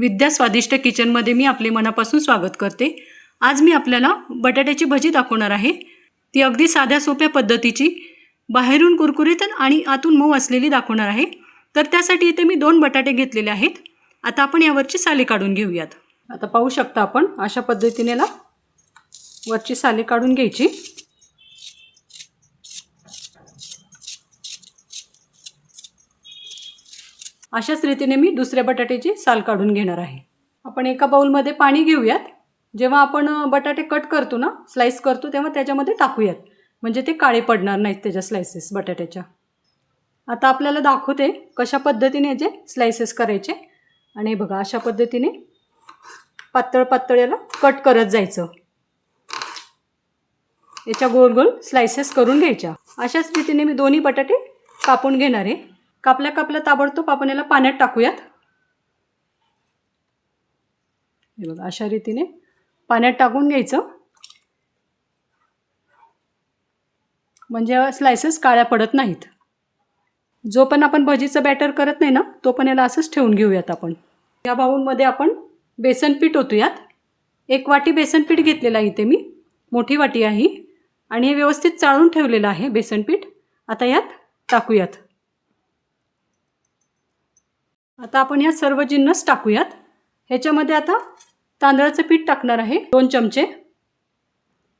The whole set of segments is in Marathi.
विद्या स्वादिष्ट किचनमध्ये मी आपले मनापासून स्वागत करते। आज मी आपल्याला बटाट्याची भजी दाखवणार आहे। ती अगदी साध्या सोप्या पद्धतीची, बाहेरून कुरकुरीत आणि आतून मऊ असलेली दाखवणार आहे। तर त्यासाठी इथे मी 2 बटाटे घेतलेले आहेत। आता आपण यावरची साले काढून घेऊयात। आता पाहू शकता आपण अशा पद्धतीने वरची साले काढून घ्यायची। अशाच रीतीने मी दुसऱ्या बटाट्याची साल काढून घेणार आहे। आपण एका बाउलमध्ये पाणी घेऊयात। जेव्हा आपण बटाटे कट करतो ना, स्लाइस करतो, तेव्हा त्याच्यामध्ये टाकूयात, म्हणजे ते काळे पडणार नाहीत त्याच्या स्लाइसेस बटाट्याच्या। आता आपल्याला दाखवते कशा पद्धतीने याचे स्लाइसेस करायचे। आणि बघा अशा पद्धतीने पातळ पातळ याला कट करत जायचं। याच्या गोल गोल स्लाइसेस करून घ्यायच्या। अशाच रीतीने मी दोन्ही बटाटे कापून घेणार आहे। कापल्या ताबडतोब आपण याला पाण्यात टाकूयात। हे बघा अशा रीतीने पाण्यात टाकून घ्यायचं, म्हणजे स्लाइसेस काळ्या पडत नाहीत। जो पण आपण भजीचं बॅटर करत नाही ना, तो पण याला असंच ठेवून घेऊयात आपण। या बाउलमध्ये आपण बेसन पीठ ओतूयात। 1 वाटी बेसन पीठ घेतलेलं आहे इथे मी, मोठी वाटी आहे, आणि हे व्यवस्थित चाळून ठेवलेलं आहे बेसन पीठ। आता यात टाकूयात। आता आपण या सर्व जिन्नस टाकूयात। ह्याच्यामध्ये आता तांदळाचं पीठ टाकणार आहे 2 चमचे।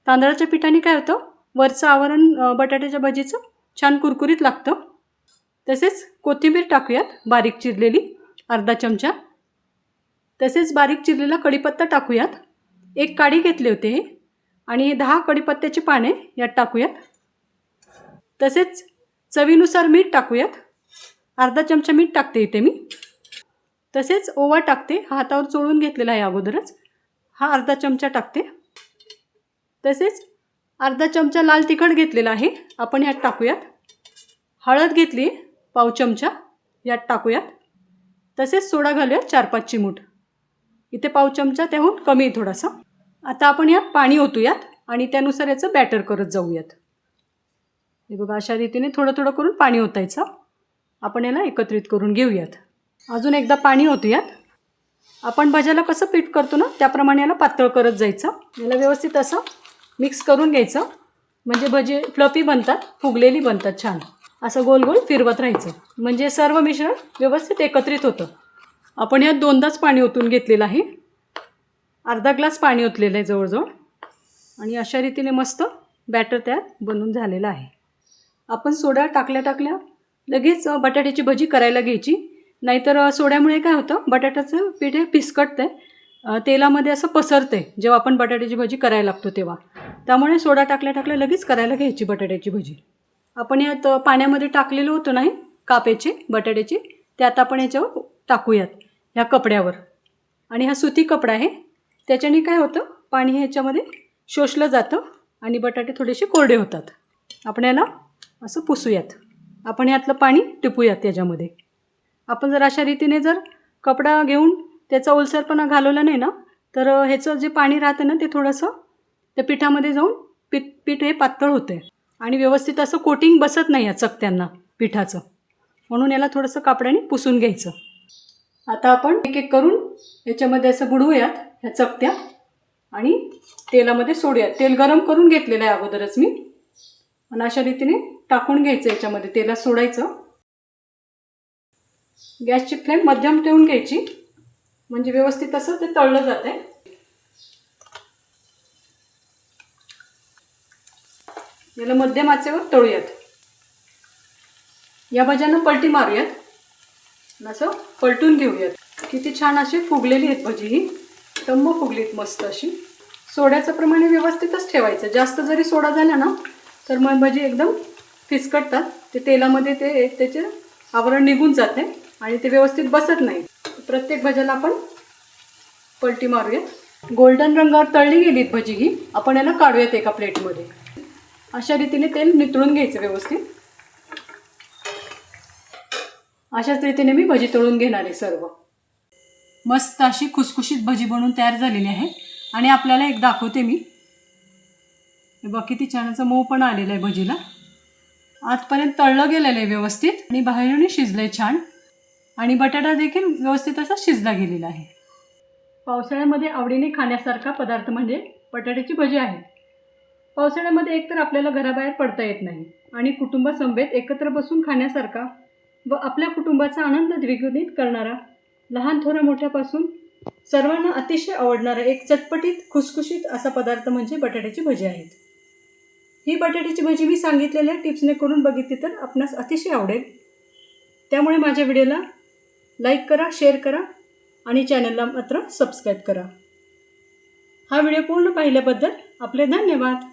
तांदळाच्या पिठाने काय होतं, वरचं आवरण बटाट्याच्या भजीचं छान कुरकुरीत लागतं। तसेच कोथिंबीर टाकूयात बारीक चिरलेली अर्धा चमचा। तसेच बारीक चिरलेला कढीपत्ता टाकूयात। 1 काडी घेतले होते आणि 10 कढीपत्त्याची पाने यात टाकूयात। तसेच चवीनुसार मीठ टाकूयात। अर्धा चमचा मीठ टाकते इथे मी। तसेच ओवा टाकते, हातावर चोळून घेतलेला आहे अगोदरच, हा अर्धा चमचा टाकते। तसेच अर्धा चमचा लाल तिखट घेतलेला आहे, आपण यात टाकूयात। हळद घेतली पाव चमचा, यात टाकूयात। तसेच सोडा घालूयात 4-5 चिमूट, इथे पाव चमचा, त्याहून कमी थोडासा। आता आपण यात पाणी ओतूयात आणि त्यानुसार याचं बॅटर करत जाऊयात। हे बघा अशा रीतीने थोडं थोडं करून पाणी ओतायचं। आपण याला एकत्रित करून घेऊयात। अजून एकदा पाणी ओतूयात। आपण भज्याला कसं पीठ करतो ना, त्याप्रमाणे याला पातळ करत जायचं। याला व्यवस्थित असं मिक्स करून घ्यायचं, म्हणजे भजी फ्लफी बनतात, फुगलेली बनतात छान। असं गोल गोल फिरवत राहायचं, म्हणजे सर्व मिश्रण व्यवस्थित एकत्रित होतं। आपण यात 2दाच पाणी ओतून घेतलेलं आहे, अर्धा ग्लास पाणी ओतलेलं आहे जवळजवळ। आणि अशा रीतीने मस्त बॅटर तयार बनून झालेलं आहे। आपण सोडा टाकल्या लगेच बटाट्याची भजी करायला घ्यायची, नाहीतर सोड्यामुळे काय होतं, बटाट्याचं पीठ हे पिसकटते, तेलामध्ये असं पसरते जेव्हा आपण बटाट्याची भजी करायला लागतो तेव्हा। त्यामुळे सोडा टाकल्या लगेच करायला घ्यायची बटाट्याची भजी। आपण यात पाण्यामध्ये टाकलेलं होतं नाही कापेचे बटाट्याचे, त्यात आपण याच्यावर टाकूयात ह्या कपड्यावर। आणि हा सुती कपडा आहे, त्याच्याने काय होतं, पाणी ह्याच्यामध्ये शोषलं जातं आणि बटाटे थोडेसे कोरडे होतात। आपण याला असं पुसूयात। आपण यातलं पाणी टिपूयात त्याच्यामध्ये। आपण जर अशा रीतीने जर कपडा घेऊन त्याचा ओलसरपणा घालवला नाही ना, तर ह्याचं जे पाणी राहतं ना, ते थोडंसं त्या पिठामध्ये जाऊन पीठ हे पातळ होते आणि व्यवस्थित असं कोटिंग बसत नाही या चकत्यांना पिठाचं, म्हणून याला थोडंसं कापडाने पुसून घ्यायचं। आता आपण एक एक करून याच्यामध्ये असं बुडवूयात ह्या चकत्या आणि तेलामध्ये सोडूयात। तेल गरम करून घेतलेलं आहे अगोदरच मी, आणि अशा रीतीने टाकून घ्यायचं याच्यामध्ये, तेलात सोडायचं। गॅसची फ्लेम मध्यम ठेवून घ्यायची, म्हणजे व्यवस्थित असं ते तळलं जाते। याला मध्यम आचेवर तळूयात। या भज्यांना पलटी मारूयात, असं पलटून घेऊयात। किती छान अशी फुगलेली आहेत भजी, ही टम्म फुगलीत मस्त अशी। सोड्याचं प्रमाण व्यवस्थितच ठेवायचं, जास्त जरी सोडा झाला ना तर मग भजी एकदम फिसकटतात, ते तेलामध्ये त्याचे आवरण निघून जाते आणि ते व्यवस्थित बसत नाही। प्रत्येक भज्याला आपण पलटी मारूयात। गोल्डन रंगावर तळली गेलीत भजी ही, आपण याला काढूयात एका प्लेटमध्ये। अशा रीतीने तेल नितळून घ्यायचं व्यवस्थित। अशाच रीतीने मी भजी तळून घेणार आहे सर्व। मस्त अशी खुसखुशीत भजी बनवून तयार झालेली आहे। आणि आपल्याला एक दाखवते मी, बघा किती छान असं मऊ पण आलेलं आहे भजीला। आतपर्यंत तळलं गेलेलं आहे व्यवस्थित आणि बाहेरूनही शिजलंय छान, आणि बटाटा देखील व्यवस्थित असा शिजला गेलेला आहे। पावसाळ्यामध्ये आवडीने खाण्यासारखा पदार्थ म्हणजे बटाट्याची भजी आहे. पावसाळ्यामध्ये एकतर आपल्याला घराबाहेर पडता येत नाही आणि कुटुंबासमवेत एकत्र बसून खाण्यासारखा व आपल्या कुटुंबाचा आनंद द्विगुणित करणारा, लहान थोरा मोठ्यापासून सर्वांना अतिशय आवडणारा एक चटपटीत खुसखुशीत असा पदार्थ म्हणजे बटाट्याची भजी आहेत. ही बटाट्याची भजी मी सांगितलेल्या टिप्सने करून बघितली तर आपणास अतिशय आवडेल. त्यामुळे माझ्या व्हिडिओला लाईक करा, शेअर करा आणि चॅनलला मात्र सबस्क्राईब करा. हा व्हिडिओ पूर्ण पाहिल्याबद्दल आपले धन्यवाद.